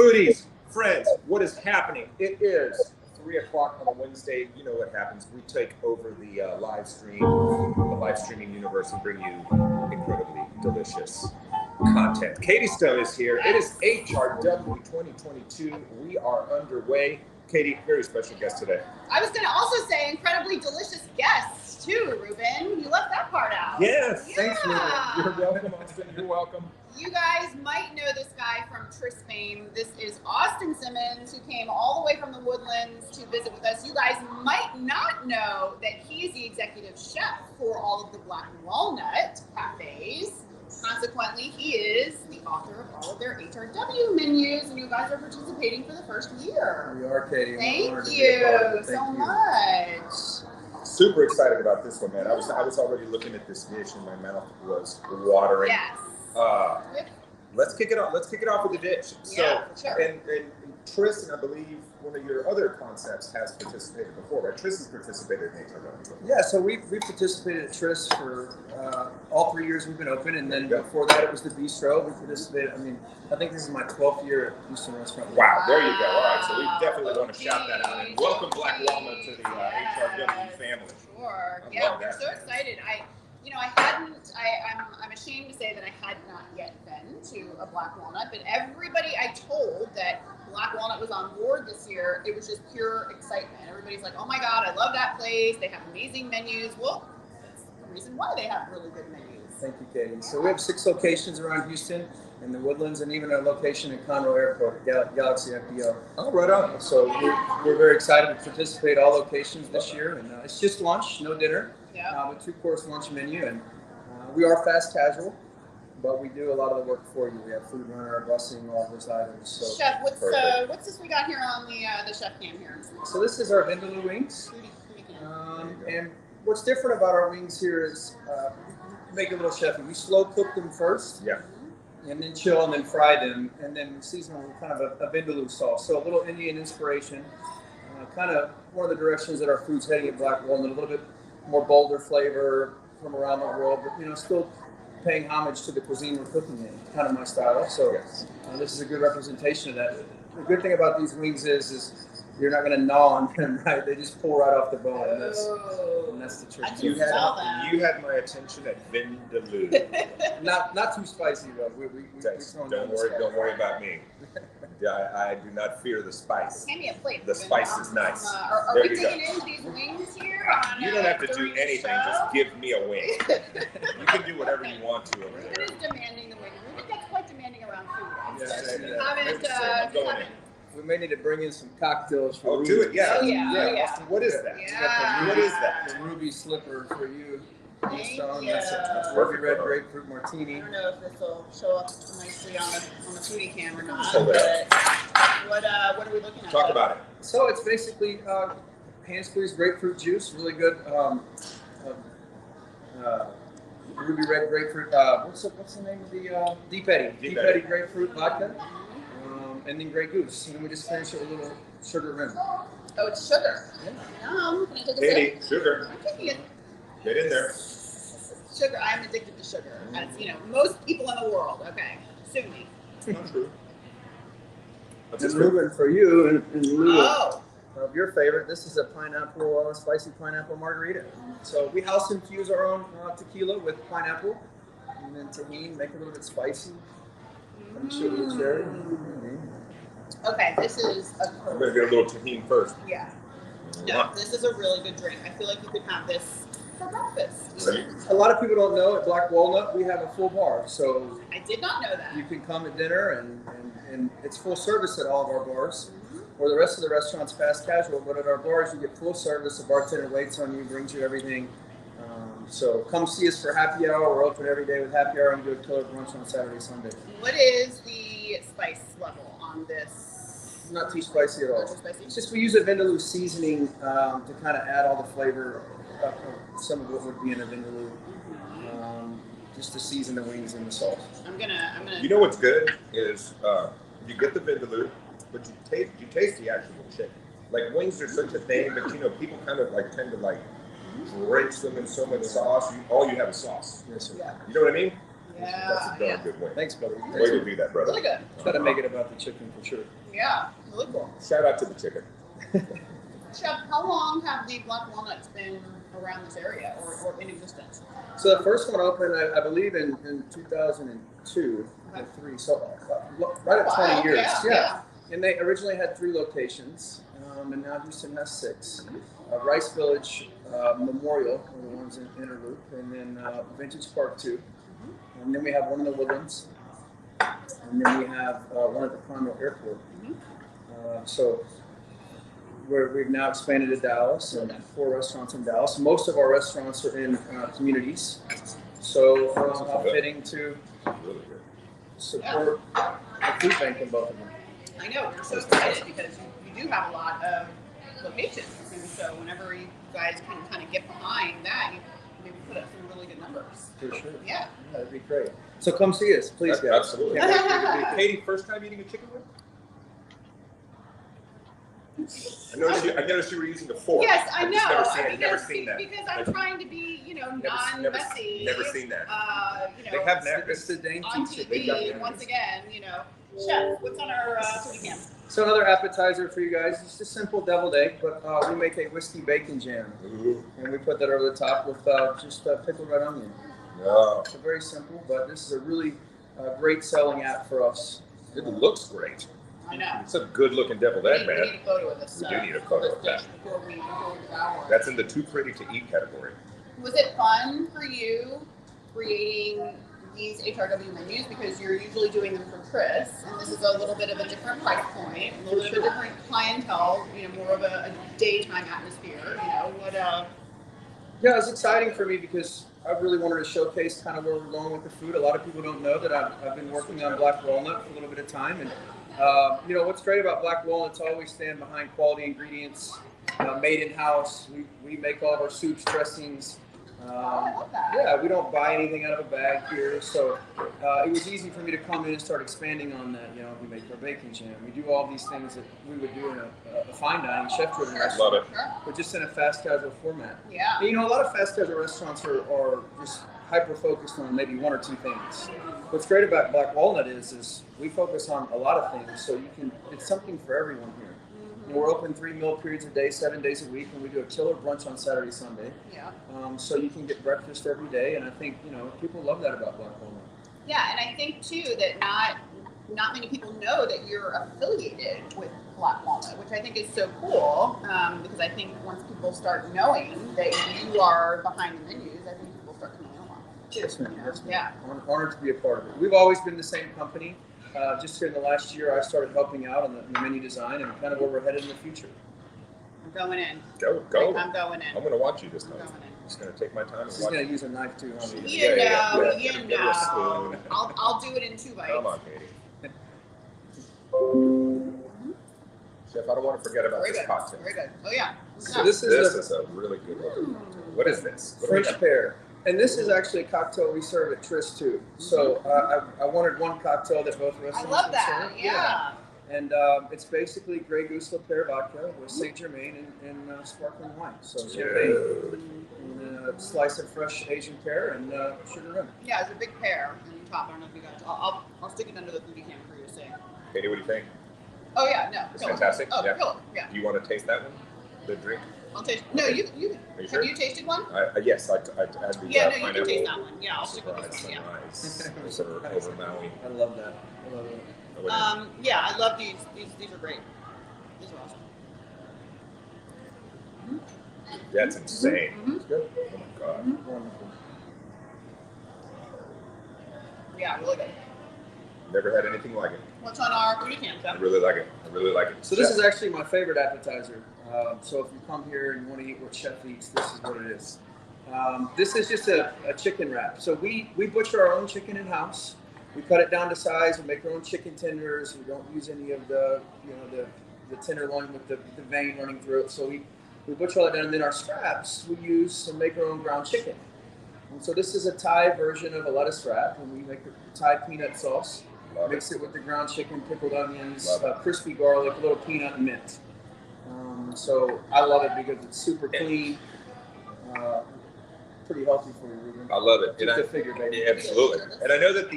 Foodies, friends, what is happening? It is 3 o'clock on a Wednesday. You know what happens. We take over the live stream, the live streaming universe, and bring you incredibly delicious content. Katie Stone is here. It is HRW 2022. We are underway. Katie, very special guest today. I was going to also say incredibly delicious guests too, Ruben. You left that part out. Yes. Yeah. Thanks, Ruben. You're welcome, Austin. You're welcome. You guys might know this guy from Tris fame. This is Austin Simmons, who came all the way from the Woodlands to visit with us. You guys might not know that he is the executive chef for all of the Black Walnut cafes. Consequently, he is the author of all of their HRW menus, and you guys are participating for the first year. We are, Katie. Thank you so much. Super excited about this one, man. I was already looking at this dish, and my mouth was watering. Yes. Let's kick it off. Let's kick it off with the dish. Yeah, So, sure. and Tris, and I believe one of your other concepts has participated before, right? Tris has participated in HRW. Yeah, so we participated at Tris for all 3 years we've been open, and then before that it was the Bistro. We participated. I think this is my 12th year at Houston Restaurant. Wow, there you go. All right, so we definitely want to shout that out and welcome Black Walnut to the HRW family. Sure. I Yeah, love we're that. so excited. I'm ashamed to say that I had not yet been to a Black Walnut, but everybody I told that Black Walnut was on board this year, it was just pure excitement. Everybody's like, oh my God, I love that place. They have amazing menus. Well, that's the reason why they have really good menus. Thank you, Katie. So we have 6 locations around Houston, in the Woodlands, and even a location at Conroe Airport, Galaxy FBO. Oh, right on. So we're very excited to participate all locations this year, and it's just lunch, no dinner, Yeah. with 2-course lunch menu, and we are fast casual, but we do a lot of the work for you. We have food runner, busing, all those items. So, Chef, what's this we got here on the chef cam here? so this is our vindaloo wings, and what's different about our wings here is make it a little chefy. We slow cook them first, Yeah. and then chill and then fry them, and then we season them with kind of a vindaloo sauce. So a little Indian inspiration, kind of one of the directions that our food's heading at Black Walnut, a little bit more bolder flavor from around the world, but still paying homage to the cuisine we're cooking in. Kind of my style. So this is a good representation of that. The good thing about these wings is you're not going to gnaw on them, right? They just pull right off the bone, and that's the trick. I can smell that. You had my attention at vindaloo. Not too spicy though. Don't worry about me. I do not fear the spice. Hand me a plate. The spice is nice. Are There we you digging go. into these wings here? You don't have to do anything. Just give me a wing. You can do whatever you want to over Ruben there. is demanding the wing. Ruben gets quite demanding around food. Yeah, Going in. We may need to bring in some cocktails for Oh, do it, yeah. Oh, yeah. Austin, what is that? Yeah. What is that? The ruby slipper for you. Thank Stone. you. That's Perfect. ruby red grapefruit martini. I don't know if this will show up nicely on the foodie cam or not. Hold it But what are we looking at? Talk about it. So it's basically hand squeezed grapefruit juice, really good. Ruby red grapefruit. What's the name of the Deep Eddy? Deep Eddy grapefruit vodka. And then Grey Goose. And then we just finish it with a little sugar rim. Oh, it's sugar. Yeah. Can I take a Katie, sip? sugar. I'm taking it. Get in there. Sugar. I'm addicted to sugar. As most people in the world. Okay, sue me. Not true. And Ruben, for you, in lieu Oh. of your favorite, this is a spicy pineapple margarita. So we house infuse our own tequila with pineapple, and then tahini, make it a little bit spicy. I'm sure you'll share it. Okay, this is I'm going to get a little tahini first. Yeah. No, this is a really good drink. I feel like you could have this for breakfast. Ready? A lot of people don't know at Black Walnut we have a full bar, so I did not know that. you can come at dinner and it's full service at all of our bars. Or the rest of the restaurant's fast casual, but at our bars you get full service. The bartender waits on you, brings you everything. So come see us for happy hour. We're open every day with happy hour and do a killer brunch on Saturday, Sunday. What is the spice level on this? Not too spicy at all. Not too spicy? It's just we use a vindaloo seasoning to kind of add all the flavor of some of what would be in a vindaloo, just to season the wings and the sauce. I'm gonna. You know what's good is you get the vindaloo, but you taste the actual chicken. Like wings are such a thing, but people kind of tend to drench them in so much sauce. All you have is sauce. Yes, sir. Yeah. You know what I mean? That's a darn good win. Thanks, buddy. Way to do that, brother. Really good. Try to make it about the chicken for sure. Yeah, really cool. Shout out to the chicken. Chef, how long have the Black Walnuts been around this area or in existence? So the first one opened, I believe, in 2002 or 3, so right at 20 years. Yeah. And they originally had 3 locations, and now Houston has 6. Rice Village Memorial are the ones in Interloop, and then Vintage Park 2. And then we have one in the Woodlands, and then we have one at the Conroe Airport. So we've now expanded to Dallas, and 4 restaurants in Dallas. Most of our restaurants are in communities, so how fitting to support the food bank in both of them. I know, we're so excited because you do have a lot of locations, and so whenever you guys can kind of get behind that, you maybe put up some really good numbers. For sure. Yeah. That'd be great. So come see us, please, guys. Absolutely. Katie, first time eating a chicken wing? I noticed you were using a fork. Yes, I I've know. just never seen that. Because I'm trying to be, non-messy. Never seen that. They have napkins today. On TV, once again, Chef, what's on our foodie cam? So another appetizer for you guys. It's just a simple deviled egg, but we make a whiskey bacon jam. Ooh. And we put that over the top with just pickled red onion. Oh. So very simple, but this is a really great selling app for us. It looks great. I know. It's a good looking deviled egg, We man. need a photo of this. We do need a photo of that. Before we devour. That's in the too pretty to eat category. Was it fun for you creating these HRW menus, because you're usually doing them for Chris, and this is a little bit of a different price point, a little bit of a different clientele, more of a daytime atmosphere. Yeah, it's exciting for me because I really wanted to showcase kind of where we're going with the food. A lot of people don't know that I've been working on Black Walnut for a little bit of time, and what's great about Black Walnut's always stand behind quality ingredients, made in house. We make all of our soups, dressings. I love that. Yeah, we don't buy anything out of a bag here, so it was easy for me to come in and start expanding on that. We make our bacon jam. We do all these things that we would do in a fine dining, chef-driven restaurant. Love it. But just in a fast casual format. Yeah. And, a lot of fast casual restaurants are just hyper-focused on maybe 1 or 2 things. What's great about Black Walnut is we focus on a lot of things, so it's something for everyone here. We're open 3 meal periods a day, 7 days a week, and we do a killer brunch on Saturday, Sunday. Yeah. So you can get breakfast every day, and I think people love that about Black Walnut. Yeah, and I think too that not many people know that you're affiliated with Black Walnut, which I think is so cool. Because I think once people start knowing that you are behind the menus, I think people start coming along too. Yes, ma'am. Yes, ma'am. Yeah. Honored to be a part of it. We've always been the same company. Just here in the last year, I started helping out on the menu design and kind of where we're headed in the future. I'm going in. Go. I'm going in. I'm going to watch you this time. I'm going in. I'm just going to take my time and She's watch going to use a knife too, huh? You Give her a spoon. I'll do it in 2 bites. Come on, Katie. Chef, I don't want to forget about Very this good. cocktail. Very good. Oh yeah. So this This is is a really good one. What is this? What do we French got? pear. And this is actually a cocktail we serve at Tris too. So I wanted one cocktail that both I restaurants love would that. serve. Yeah. And it's basically Grey Goose pear vodka with Saint Germain and sparkling wine. So champagne and a slice of fresh Asian pear and sugar rum. Yeah, it's a big pear on the top. I don't know if you guys. I'll stick it under the foodie cam for you to see. Katie, what do you think? Oh yeah, no. It's killer. fantastic? Oh, Yeah. killer. Yeah. Do you want to taste that one? The drink? I'll taste. No, you. Are you Have sure? you tasted one? Yes, I had the Yeah, no, you pineapple can taste that one. Yeah, I'll stick with surprise this one. Yeah. sunrise over Maui. I love that. I love it. Oh, wait. Yeah, I love these. These are great. These are awesome. That's insane. It's good. Oh my god. Wonderful. Yeah, really good. Never had anything like it. What's on our foodie cam? I Chef? really like it. I really like it. So this is actually my favorite appetizer. So if you come here and you want to eat what Chef eats, this is what it is. This is just a chicken wrap. So we butcher our own chicken in house. We cut it down to size. We make our own chicken tenders. We don't use any of the tenderloin with the vein running through it. So we butcher all that down, and then our scraps we use to make our own ground chicken. And so this is a Thai version of a lettuce wrap, and we make a Thai peanut sauce. Love Mix it with the ground chicken, pickled onions, Love it. crispy garlic, a little peanut and mint. So I love it because it's super clean. pretty healthy for you, Ruben. I love it. Just a figure, baby. Yeah, absolutely. And I know that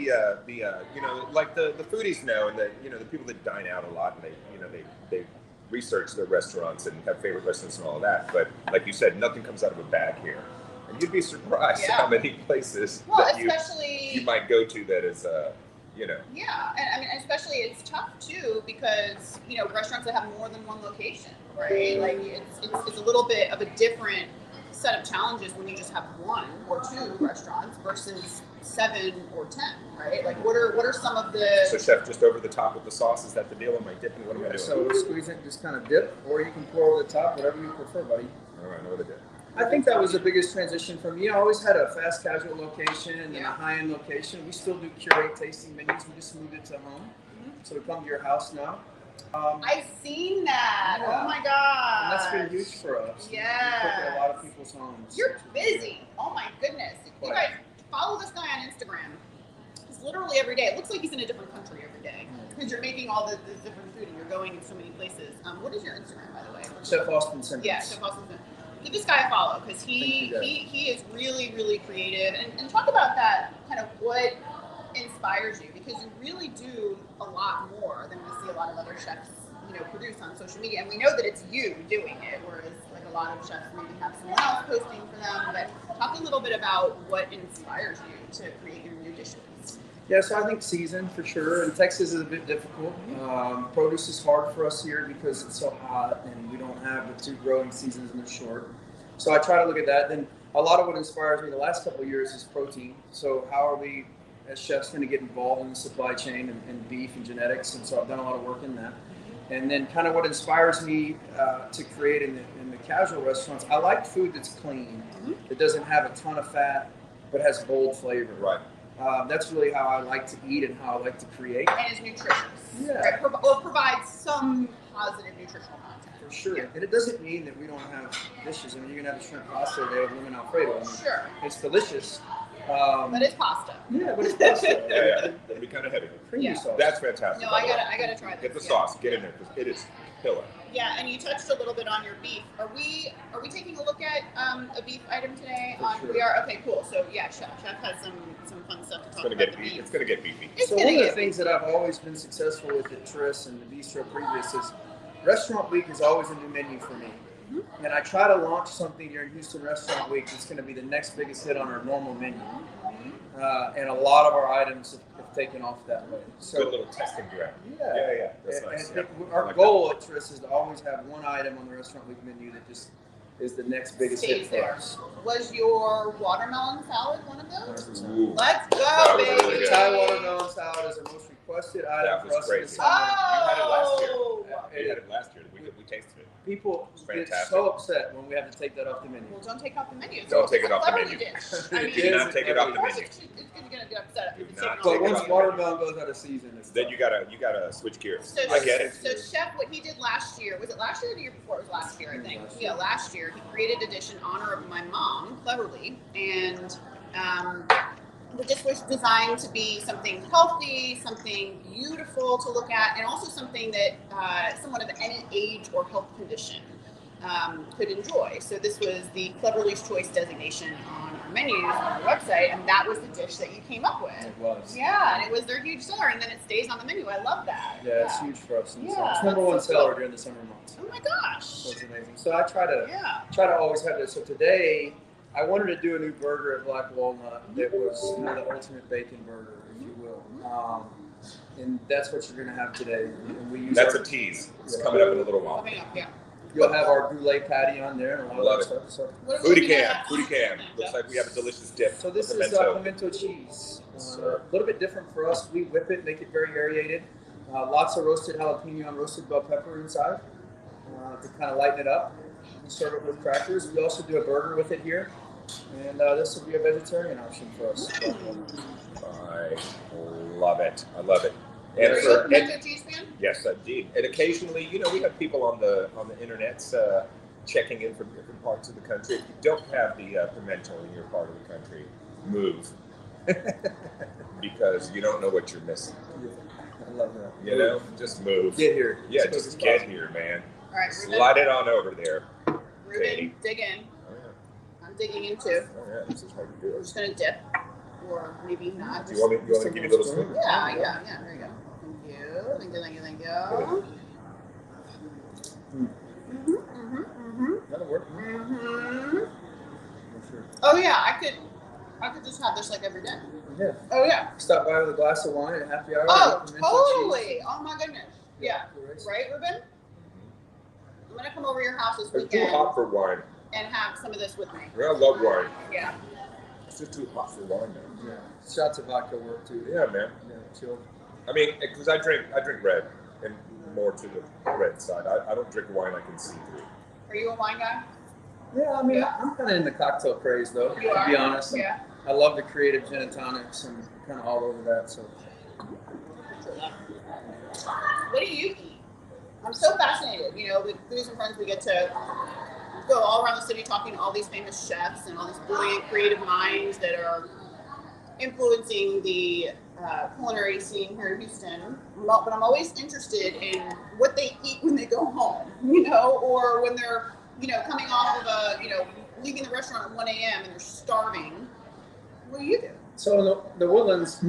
like the foodies know, and the people that dine out a lot, and they research their restaurants and have favorite restaurants and all of that. But like you said, nothing comes out of a bag here. And you'd be surprised how many places that you might go to that is, Yeah, and I mean, especially it's tough too because restaurants that have more than one location, right? Like it's a little bit of a different set of challenges when you just have one or two restaurants versus 7 or 10, right? Like what are some of the? So chef, just over the top with the sauce, is that the deal? Am I dipping? What am I doing? So squeeze it, just kind of dip, or you can pour over the top, whatever you prefer, buddy. All right, I know what I did. I think that was the biggest transition for me. I always had a fast casual location and a high-end location. We still do curate tasting menus. We just moved it to home. So we come to your house now. I've seen that. Yeah. Oh my god. And that's been huge for us. Yeah. We cook at a lot of people's homes. You're busy. Oh my goodness. You guys follow this guy on Instagram. He's literally every day. It looks like he's in a different country every day because you're making all this different food and you're going in so many places. What is your Instagram, by the way? Chef Austin Simmons. Yeah, Chef Austin Simmons. Give this guy a follow because he is really, really creative. And talk about that, kind of what inspires you, because you really do a lot more than we see a lot of other chefs, produce on social media. And we know that it's you doing it, whereas like a lot of chefs maybe have someone else posting for them. But talk a little bit about what inspires you to create your new dishes. Yeah, so I think season for sure. And Texas is a bit difficult. Produce is hard for us here because it's so hot and we don't have the 2 growing seasons and they're short. So I try to look at that. Then a lot of what inspires me the last couple of years is protein. So how are we as chefs going to get involved in the supply chain and beef and genetics? And so I've done a lot of work in that. And then kind of what inspires me to create in the casual restaurants, I like food that's clean, that doesn't have a ton of fat, but has bold flavor. Right. That's really how I like to eat and how I like to create. And is nutritious. Yeah. Right? Provides some positive nutritional content. For sure. Yeah. And it doesn't mean that we don't have dishes. I mean, you're going to have a shrimp pasta today with lemon alfredo. I mean, Sure. It's delicious. But it's pasta. Yeah, but it's pasta. Yeah. That'd be kind of heavy. Creamy sauce. That's fantastic. No, I gotta try this. Get the sauce. Get in there because it is killer. Yeah, and you touched a little bit on your beef. Are we taking a look at a beef item today? Sure. We are. Okay, cool. So yeah, Chef has some fun stuff to talk about. It's gonna get beefy. So one of the things that I've always been successful with at Tris and the bistro previous is Restaurant Week is always a new menu for me. And I try to launch something during Houston Restaurant Week that's going to be the next biggest hit on our normal menu. And a lot of our items have taken off that way. So, good little testing ground. Yeah. That's nice. And our goal at Tris is to always have one item on the Restaurant Week menu that just is the next biggest hit for us. Was your watermelon salad one of those? 100%. Ooh. Let's go, That was baby! really good. Thai watermelon salad is our most requested item for us in the summer. You had it last year. Oh! You had it last year. We tasted it. People get Fantastic. so upset when we have to take that off the menu. Well, don't take off the menu. Don't take it off the Cleverly menu. did. I mean, Do not take it off of the course menu. it's going to get upset if Do it's not taken But take it off. once off the watermelon goes out of season, it's Then you gotta switch gears. So, I get it. So Chef, what he did last year, was it last year or the year before? It was last year, I think. Last year. Yeah, last year. He created a dish in honor of my mom, Cleverly, and the dish was designed to be something healthy, something beautiful to look at, and also something that someone of any age or health condition could enjoy. So this was the Cleverly's Choice designation on our menus on our website, and that was the dish that you came up with. It was. Yeah, and it was their huge seller, and then it stays on the menu. I love that. Yeah, it's huge for us. Yeah, It's number one that's so seller cool. during the summer months. Oh my gosh. So it's amazing. So I try to always have this. So today, I wanted to do a new burger at Black Walnut that was the ultimate bacon burger, if you will. And that's what you're going to have today. And we use That's a tease. It's coming up in a little while. Coming up, yeah. You'll have our goulet patty on there and a lot Love of it. that stuff. So, What are we looking at? Foodie cam. Looks like we have a delicious dip. so this is Pimento. pimento cheese. Sir. A little bit different for us. We whip it, make it very aerated. Lots of roasted jalapeno and roasted bell pepper inside to kind of lighten it up. We serve it with crackers. We also do a burger with it here. And this will be a vegetarian option for us. I love it. I love it. Are And you for a pimento cheese fan? yes, indeed. And occasionally, we have people on the internet checking in from different parts of the country. If you don't have the pimento in your part of the country, move. Because you don't know what you're missing. I love that. Just move. Get here. Yeah, As just quick as get here, man. All right, Ruben. Slide it on over there. Ruben, dig in. Oh, yeah. I'm I'm digging into. Oh yeah, this is hard to do. I'm just gonna dip, or maybe not. Do you want me to give you a little spoon? Yeah. There you go. Thank you. That'll work. Oh yeah, I could just have this like every day. Yeah. Oh yeah. Stop by with a glass of wine at happy hour. Oh, totally. Oh my goodness. Yeah. Cheese. Right, Ruben? I'm gonna come over to your house this It's too weekend hot for wine. and have some of this with me. Yeah, I love wine. Yeah. It's just too hot for wine, man. Yeah. Shots of vodka work too. Yeah, man. Yeah, chill. I mean, because I drink red, and more to the red side. I don't drink wine I can see through. Are you a wine guy? Yeah, I mean, I'm kind of in the cocktail craze though. You to are? be honest. Yeah. I love the creative gin and tonics and kind of all over that. So. What do you eat? I'm so fascinated. You know, with Foodies and Friends, we get to go all around the city talking to all these famous chefs and all these brilliant creative minds that are influencing the culinary scene here in Houston. But I'm always interested in what they eat when they go home, you know, or when they're, you know, coming off of a, you know, leaving the restaurant at 1 a.m. and they're starving. What do you do? So in the Woodlands,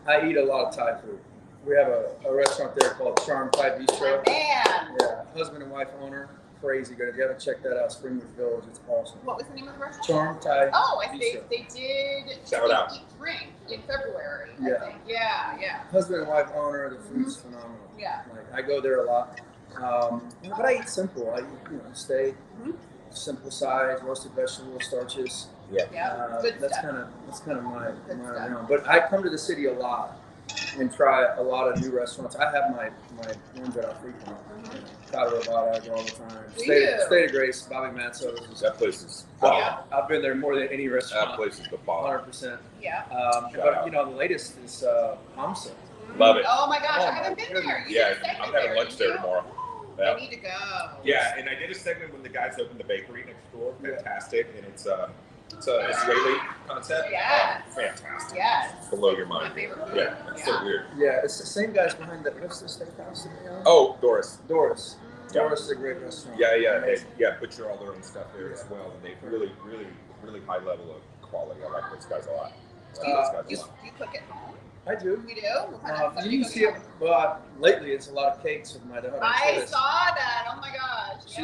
I eat a lot of Thai food. We have a restaurant there called Charm Thai Bistro. Man. Yeah, husband and wife owner, crazy good. If you haven't checked that out, Springwood Village, it's awesome. What was the name of the restaurant? Charm Thai. Oh, Bistro. they did Shout out. Eat Drink in February, Yeah. I think. Yeah. Husband and wife owner, the food's phenomenal. Yeah. Like I go there a lot, but I eat simple. I eat steak, simple sides, roasted vegetables, starches. Yeah. Good That's stuff. kind of my Good stuff. realm. But I come to the city a lot and try a lot of new restaurants. I have my ones that I frequent. Cata Robata, I go all the time. State of Grace, Bobby Matzo's. That place is bomb. I've been there more than any That restaurant. place is the bomb. 100%. Yeah. But you know, the latest is Hamsa. Love it. Oh my gosh, Oh I my haven't been there. You Yeah, did a segment I'm having there, lunch didn't there you? tomorrow. I Yeah. need to go. Yeah, and I did a segment when the guys opened the bakery next door. Fantastic, and it's an Israeli concept. Yes. Oh, fantastic. Yes. Below your mind. My favorite food. Yeah, that's so weird. Yeah, it's the same guys behind that. What's the steakhouse that they own? Oh, Doris. Doris. Yeah. Doris is a great restaurant. Yeah. They, Amazing. butcher all their own stuff there as well, and they really high level of quality. I like those guys a lot. You cook at home? I do. You do? What kind of stuff do You you can cook see at it. home? Well, lately it's a lot of cakes with my daughter. I saw that. Oh my gosh.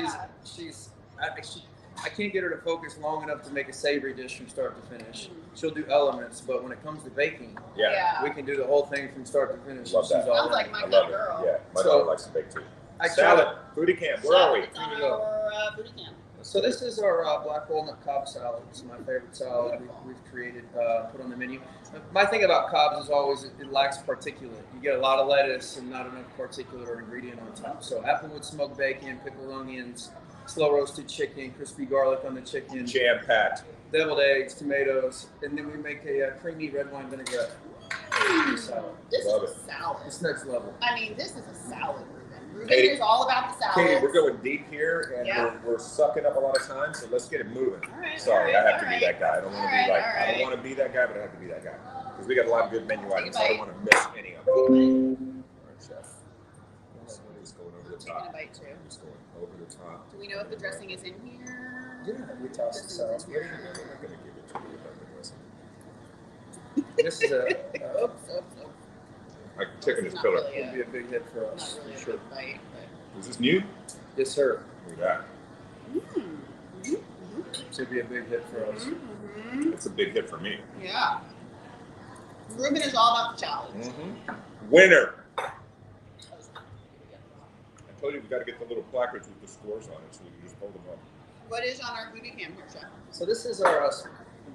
I can't get her to focus long enough to make a savory dish from start to finish. She'll do elements, but when it comes to baking, we can do the whole thing from start to finish. Love that. She's all Sounds in. like my I good love girl. it. Yeah, my So- daughter likes to bake too. I Salad, tried- foodie camp. Where are we? It's on Here we go. our booty camp. So this is our black walnut Cobb salad. It's my favorite salad we've created, put on the menu. My thing about Cobb's is always it lacks particulate. You get a lot of lettuce and not enough particulate or ingredient on top. So applewood smoked bacon, pickled onions, slow roasted chicken, crispy garlic on the chicken, Jam packed. deviled eggs, tomatoes, and then we make a creamy red wine vinaigrette salad. This Love is a salad. It's next level. I mean, this is a salad, Ruben. Ruben Katie- is all about the salad. Katie, we're going deep here, and Yeah. we're sucking up a lot of time, so let's get it moving. All right, Sorry, all right, I have to all be right. that guy. I don't want to All be right, like all I don't right. want to be that guy, but I have to be that guy because we got a lot of good menu items. I bite. don't want to miss any of them. All right, chef. It's going over the Taking a top. bite too. It's going over the top. Do we know if the dressing is in here? Yeah, we toss the salad. I'm not gonna give it to you if I'm dressing. This is Oops. Like chicken is Not killer. really would be a big hit for Not us. really a for sure. good bite, Is this new? Yes, sir. Look at that. Should be a big hit for us. Mm-hmm. It's a big hit for me. Yeah. Ruben is all about the challenge. Winner. I told you we got to get the little placards with the scores on it, so we can just hold them up. What is on our booty cam here, chef? So this is our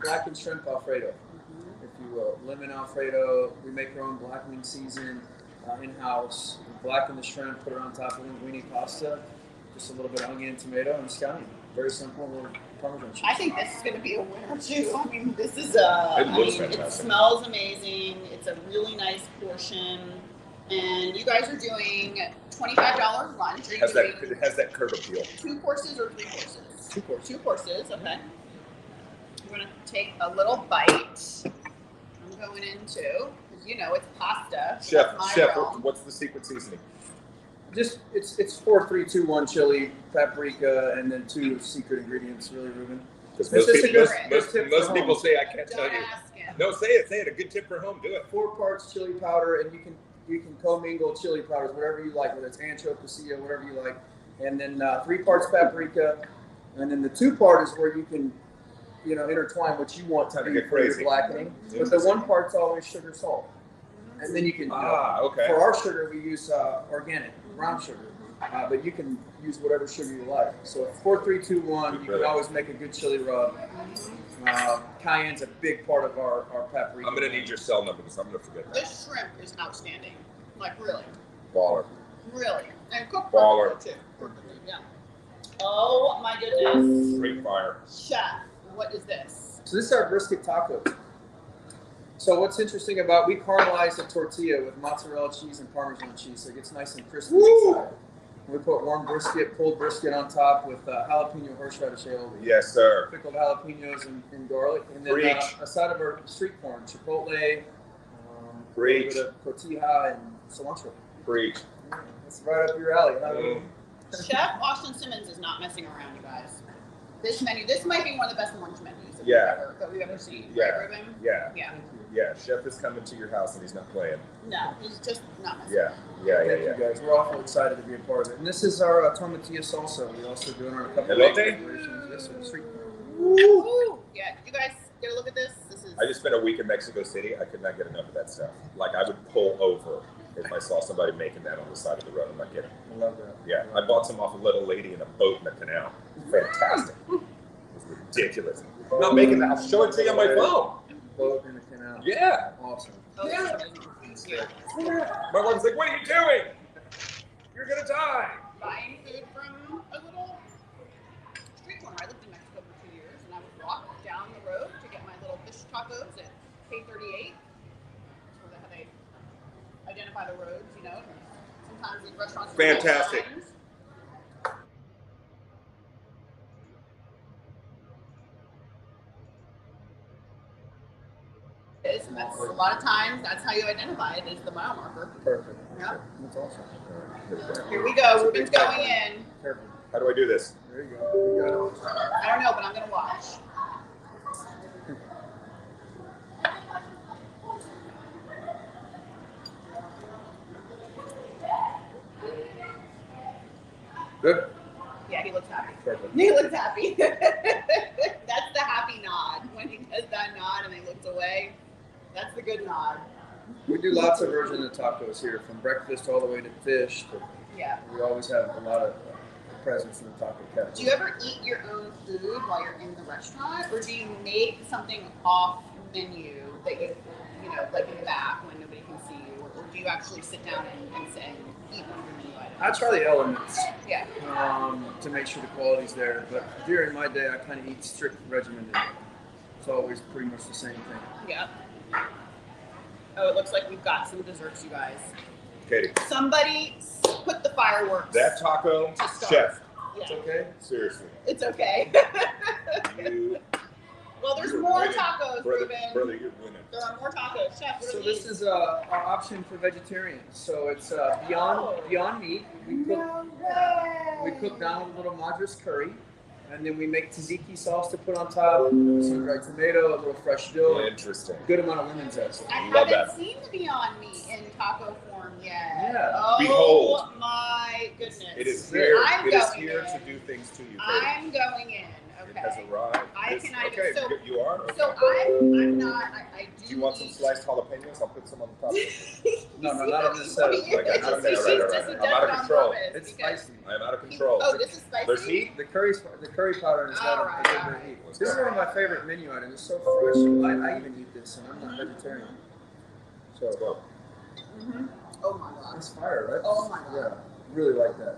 blackened shrimp Alfredo, if you will. Lemon Alfredo. We make our own blackening season in-house. We blacken the shrimp, put it on top of linguine pasta, just a little bit of onion, tomato, and scallion. Very simple, a little Parmesan cheese. I think this is going to be a winner too. I mean, this is fantastic. It smells amazing. It's a really nice portion. And you guys are doing $25 lunch. Are you Has doing that curb appeal? 2 courses or 3 courses? 2 courses. 2 courses, okay. I'm going to take a little bite. I'm going into, because you know it's pasta. Chef, That's my realm. what's the secret seasoning? Just it's 4, 3, 2, 1 chili, paprika, and then 2 secret ingredients. Really, Ruben. Because It's just a good tip most for people home. say I can't tell Don't you. ask him. No, say it. Say it. A good tip for home. Do it. 4 parts chili powder, and you can commingle chili powders, whatever you like, whether it's ancho, pasilla, whatever you like. And then 3 parts paprika, and then the 2 part is where you can, intertwine what you want to Kinda do get for your crazy. blackening. But the 1 part's always sugar, salt, and then you can. Okay. For our sugar, we use organic brown sugar, but you can use whatever sugar you like. So 4, 3, 2, 1. You can always make a good chili rub. Cayenne's a big part of our paprika. I'm gonna need your cell number because I'm gonna forget that. This shrimp is outstanding. Like really. Baller. Really. And cooked Baller. perfectly too. Perfectly, yeah. Oh my goodness. Straight fire. Chef, what is this? So this is our brisket tacos. So what's interesting about, we caramelize the tortilla with mozzarella cheese and Parmesan cheese, so it gets nice and crispy inside. We put warm brisket, pulled brisket on top with jalapeno horseradish aioli. Yes, sir. Pickled jalapenos and garlic, and then Preach. a side of our street corn, chipotle, a Preach. little bit of tortilla and cilantro. Preach. It's right up your alley. Huh? Chef Austin Simmons is not messing around, you guys. This menu, this might be one of the best lunch menus that we've ever seen. Yeah. Right, Ruben? Yeah. Yeah. Yeah. Chef is coming to your house and he's not playing. No, he's just not messing Yeah. Yeah. Thank Yeah. you guys. We're awful excited to be a part of it. And this is our tomatilla salsa. We also do it on a couple of Elote? versions. Yes, sir. Street corn. Woo! Yeah, did you guys get a look at this? This is I just spent a week in Mexico City. I could not get enough of that stuff. Like I would pull over if I saw somebody making that on the side of the road. I'm not kidding. I love that. Yeah. I bought some off a little lady in a boat in the canal. Fantastic. It was ridiculous. I'm not making that. I'll show it to you on my phone. Boat in the canal. Yeah. Awesome. yeah. My wife's like, what are you doing? You're gonna die. Buying food from a little street corner. I lived in Mexico for 2 years, and I would walk down the road to get my little fish tacos at K38. That's where they identify the roads, Sometimes these restaurants. Fantastic. And that's a lot of times that's how you identify it is the mile marker. Perfect. Yeah. That's awesome. Here we go. Ruben's going in. Perfect. How do I do this? There you go. You got it. I don't know, but I'm gonna watch. Good. Yeah, he looks happy. Perfect. He looks happy. That's the happy nod. When he does that nod and he looks away, that's the good nod. We do lots of versions of tacos here, from breakfast all the way to fish. Yeah. We always have a lot of presence in the taco category. Do you ever eat your own food while you're in the restaurant, or do you make something off menu that you like in the back when nobody can see you, or do you actually sit down and say eat one of your menu items? I try the elements Yeah. to make sure the quality's there, but during my day I kind of eat strict regimented. It's always pretty much the same thing. Yeah. Oh, it looks like we've got some desserts, you guys. Katie. Somebody put the fireworks. That taco, To start. chef. It's Yeah. okay? Seriously. It's okay. You, Well, there's you're more winning. tacos, Brother, Ruben. brother, you're winning. There are more tacos. Chef, what So are this these? is our option for vegetarians. So it's beyond meat. We cook down with a little madras curry, and then we make tzatziki sauce to put on top. Some dried tomato, a little fresh dill, Interesting. good amount of lemon zest. I Love haven't that. seen the Beyond Meat in taco form yet. Yeah. Oh Behold. my goodness. It is here. I'm It is going here in. to do things to you, Katie. I'm going in. It has Okay. arrived. I This- cannot even- okay, so- you are? Okay. So I'm not. I do. Do you want some eat- sliced jalapenos? I'll put some on the top. No, not on this setup. I got you. She's Okay, just right. a I'm out of dead on control. purpose It's because- spicy. I am out of control. Oh, this is spicy. There's heat? The curry powder has got Alright, a good bit of alright. heat. This is one of my favorite menu items. It's so fresh. I even eat this, and I'm not vegetarian. Let's So go. Mm-hmm. Oh my god. it's fire, right? Oh my god. Yeah, really like that.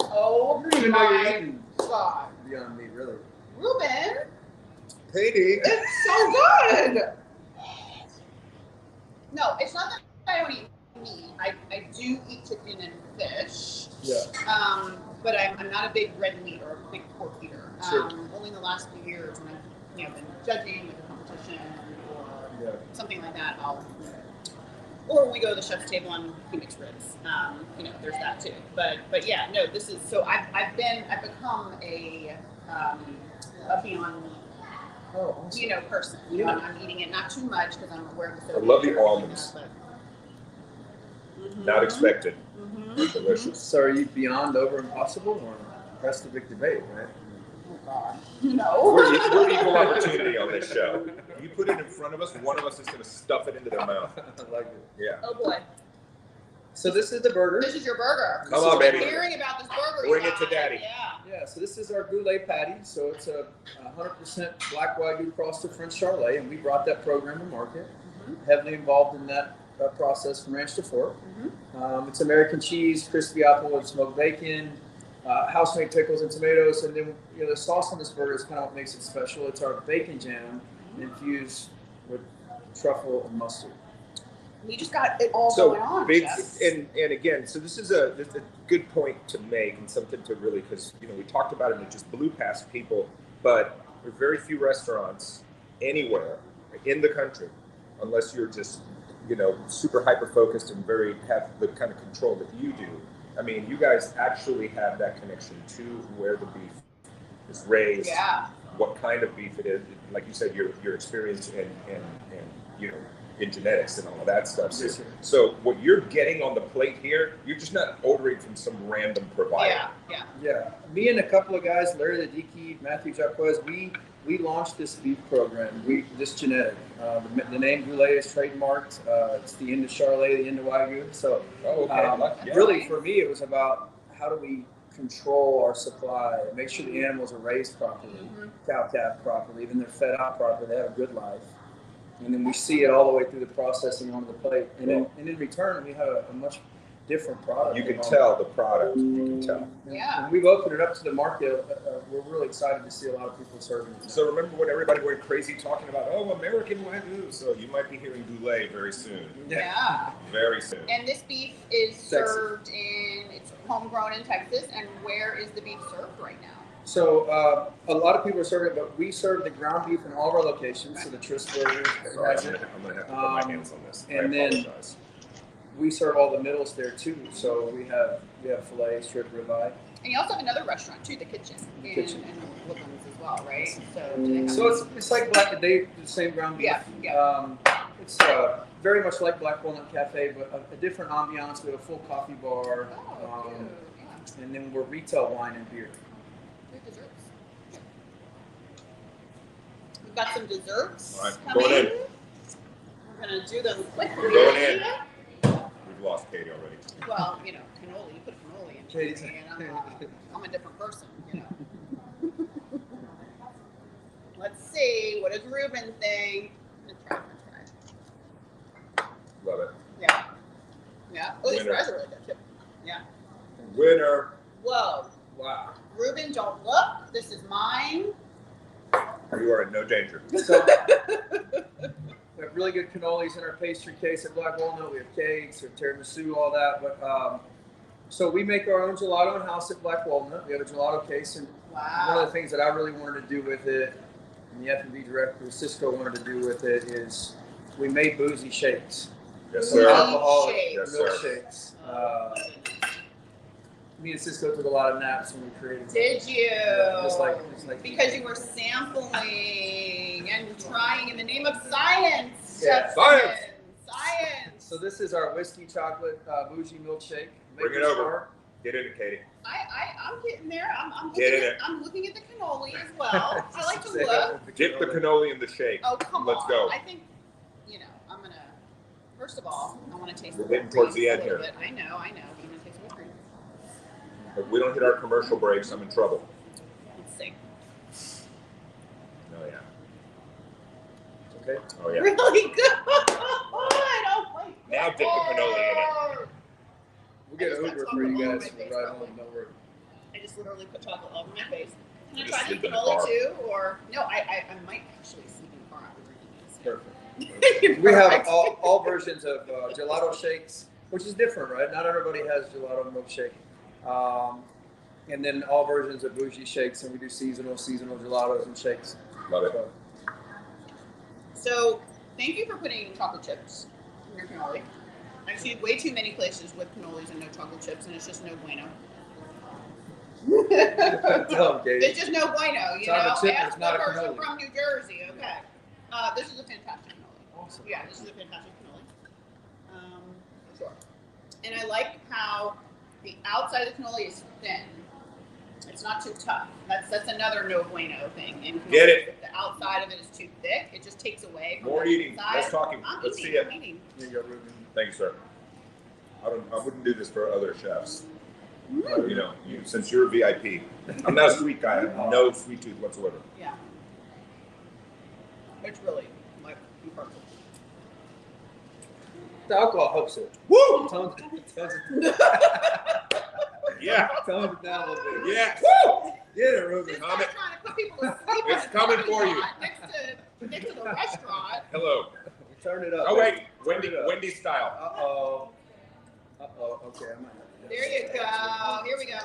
Oh I don't even know you're my eating god. Beyond Meat, really. Ruben, Katie. it's so good. No, it's not that I don't eat meat. I do eat chicken and fish. Yeah. But I'm not a big red meat or a big pork eater. Sure. Only in the last few years when I've been judging like a competition or Yeah. something like that, or when we go to the chef's table and he makes ribs. There's that too. But yeah, no, this is so I've become a Beyond Meat Oh, awesome. you know, person. Yeah. I'm eating it not too much because I'm aware of the I sodium. love the and everything almonds. else, but- Not expected. Mhm. Delicious. So are you beyond over impossible, or that's the big debate, right? Oh God. No. We're equal opportunity on this show. You put it in front of us, one of us is going to stuff it into their mouth. I like it. Yeah. Oh boy. So this is the burger. This is your burger. Come on, I've baby. been hearing about this burger. Bring you it to guys. daddy. Yeah. Yeah, so this is our goulet patty. So it's a 100% black wagyu frosted French Charlet, and we brought that program to market. Heavily involved in that process from ranch to fork. It's American cheese, crispy apple, and smoked bacon, house-made pickles and tomatoes, and then the sauce on this burger is kind of what makes it special. It's our bacon jam infused with truffle and mustard. We just got it all going on. big, Chef. and again, so this is a good point to make, and something to really, because we talked about it and it just blew past people, but there are very few restaurants anywhere in the country, unless you're just super hyper focused and have the kind of control that you do. I mean, you guys actually have that connection to where the beef is raised, what kind of beef it is, like you said, your experience and in genetics and all of that stuff. Yes, sir. So what you're getting on the plate here, you're just not ordering from some random provider. Yeah. Me and a couple of guys, Larry Ladiki, Matthew Jacques, we launched this beef program. This genetic. The name Goulet is trademarked. It's the end of Charlet, the end of Wagyu. So really for me, it was about how do we control our supply, make sure the animals are raised properly, cow-calved properly, then they're fed out properly, they have a good life. And then we see it all the way through the processing onto the plate. And in return, we have a much different product. You can tell the product. You can tell. Yeah. And we've opened it up to the market. We're really excited to see a lot of people serving it. So remember when everybody went crazy talking about, American Wagyu? So you might be hearing Goulet very soon. Yeah. Very soon. And this beef is served it's homegrown in Texas. And where is the beef served right now? So a lot of people are serving it, but we serve the ground beef in all of our locations. So the Tris Burger Sorry, has I'm it. gonna have to put my hands on this. And I apologize. We serve all the middles there too. So we have filet, strip, ribeye. And you also have another restaurant too, the Kitchen. In Woodlands as well, right? So do they have So it's like the same ground beef. Yeah. It's very much like Black Walnut Cafe, but a different ambiance. We have a full coffee bar, and then we're retail wine and beer. Desserts. We've got some desserts All right, coming. going in. We're gonna do them quickly. We're going in. We've lost Katie already. Well, cannoli. You put cannoli in Katie's- me, and I'm a different person. Let's see. What does Ruben think? I'm gonna try. Love it. Yeah. Oh, these Winner. fries are really good too. Yeah. Winner. Whoa. Wow. Ruben, don't look. This is mine. You are in no danger. So we have really good cannolis in our pastry case at Black Walnut. We have cakes, we have tiramisu, all that. But so we make our own gelato in house at Black Walnut. We have a gelato case, and one of the things that I really wanted to do with it, and the F&B director Cisco wanted to do with it, is we made boozy shakes. Yes, So sir. alcoholic Yes, sir. milkshakes. Me and Cisco took a lot of naps when we created it. Did you? Just like Because you were sampling and trying in the name of science. Yeah. Chef Science. Simmons. Science. So this is our whiskey chocolate bougie milkshake. Bring it over. Get in it, Katie. I'm getting there. I'm Get looking in at, it. I'm looking at the cannoli as well. I like to look. Dip the cannoli in the shake. Oh, come Let's on. go. I think, I'm going to, first of all, I want to taste We're the getting whipped towards cream the a end little here. bit. I know. But I'm going to taste the whipped cream. If we don't hit our commercial breaks, I'm in trouble. Let's see. Oh, yeah. Okay. Oh, yeah. Really good. Oh, my God. Now dip the cannoli in it. We'll get I an just Uber got for you chocolate all guys over my to face, ride probably. home. Don't worry. I just literally put chocolate all over my face. Can I Just try the sleep in the car. cannoli too? Or, no, I might actually sleep in the car after drinking this. Perfect. We have all versions of gelato shakes, which is different, right? Not everybody has gelato milkshake. And then all versions of bougie shakes, and we do seasonal gelatos and shakes. Love it. So, thank you for putting chocolate chips in your cannoli. I've seen way too many places with cannolis and no chocolate chips, and it's just no bueno. Tell him, Katie. It's just no bueno, you know. Chocolate chip Ask is not the a person cannoli. from New Jersey, okay. This is a fantastic cannoli. Awesome. Yeah, this is a fantastic cannoli. For sure. And I like how the outside of the cannoli is thin. It's not too tough. That's another no bueno thing. In cannoli. Get it. If the outside of it is too thick, it just takes away from More the eating. inside. Less talking. Let's see it. I'm eating. Here you go, Ruben. Thank you, sir. I wouldn't do this for other chefs. You know, since you're a VIP. I'm not a sweet guy. I have no sweet tooth whatsoever. Yeah. It's really like perfect. The alcohol helps it. Woo! Tones Yeah. it down a little bit. Yeah. Woo! Get it, Ruben. This guy's trying to put people to sleep. It's in the coming parking for you. lot Next to the restaurant. Hello. Turn it up. Oh wait, Turn it up. Wendy style. Uh-oh. Okay, I might have to. There you go. Here we go.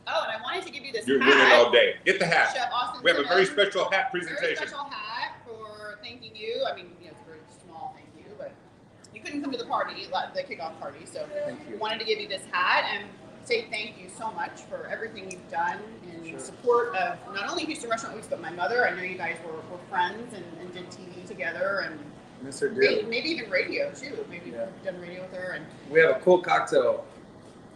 Oh, and I wanted to give you this You're hat. winning all day. Get the hat. Chef Austin We have a very Simmons. special hat Very presentation. special hat for thanking you. I mean, you know, it's a very small thank you, but you couldn't come to the party, the kickoff party, so Thank you. wanted to give you this hat and say thank you so much for everything you've done in support of not only Houston Restaurant Weeks, but my mother. I know you guys were friends and did TV together and Miss her dearly. maybe even radio too. Maybe Yeah. you've done radio with her. And We have a cool cocktail.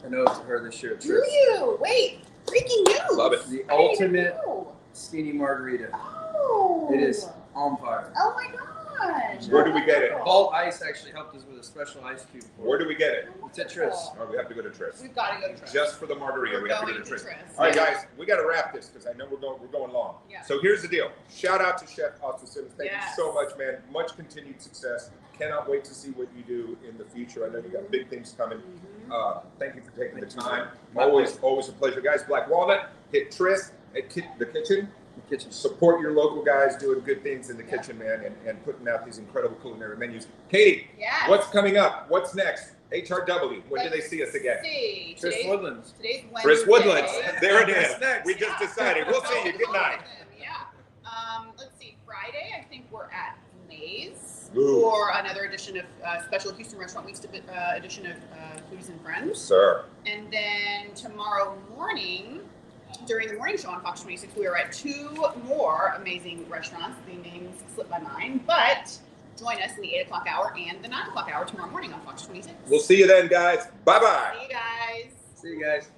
I know it's her this year. do you? Wait, breaking news. Love it. The I didn't ultimate know. steamy margarita. Oh. It is on fire. Oh my gosh. Where do we get it? Vault Ice actually helped us with a special ice cube. Where do we get it? It's at Tris. Oh, we have to go to Tris. We've got to go to Tris. Just for the margarita, We're we have to go going to Tris. Tris. All right, Yeah. guys, we got to wrap this because I know we're going long. Yeah. So here's the deal. Shout out to Chef Austin Simmons. Thank Yes. you so much, man. Much continued success. Cannot wait to see what you do in the future. I know you got big things coming. Thank you for taking the time. Always a pleasure, guys. Black Walnut, hit Tris at the kitchen. The kitchen. Support your local guys doing good things in the kitchen, man, and putting out these incredible culinary menus. Katie, Yes. what's coming up? What's next? HRW. When do they see us again? See. Tris Today's Woodlands. Wednesday. Chris Woodlands. There it is. That's next. We just decided. We'll see you. Good night. Yeah. Let's see. Friday, I think we're at Maze Ooh. for another edition of special Houston Restaurant Weeks edition of Foodies Friends. Sir. And then tomorrow morning, during the morning show on Fox 26, we are at 2 more amazing restaurants. The names slip my mind, but join us in the 8 o'clock hour and the 9 o'clock hour tomorrow morning on Fox 26. We'll see you then, guys. Bye-bye. See you guys. See you guys.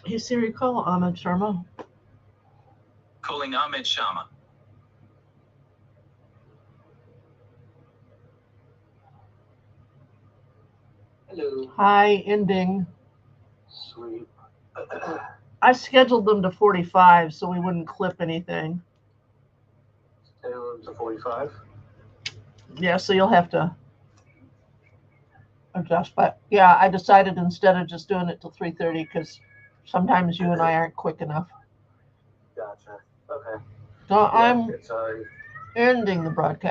Hey Siri, call Ahmed Sharma. Calling Ahmed Sharma. Hello. Hi, ending. Sweet. I scheduled them to 45 so we wouldn't clip anything. Taylor to 45. Yeah, so you'll have to adjust. But yeah, I decided instead of just doing it till 3:30 because sometimes you and I aren't quick enough. Gotcha. Okay. So Yeah, I'm it's already ending the broadcast.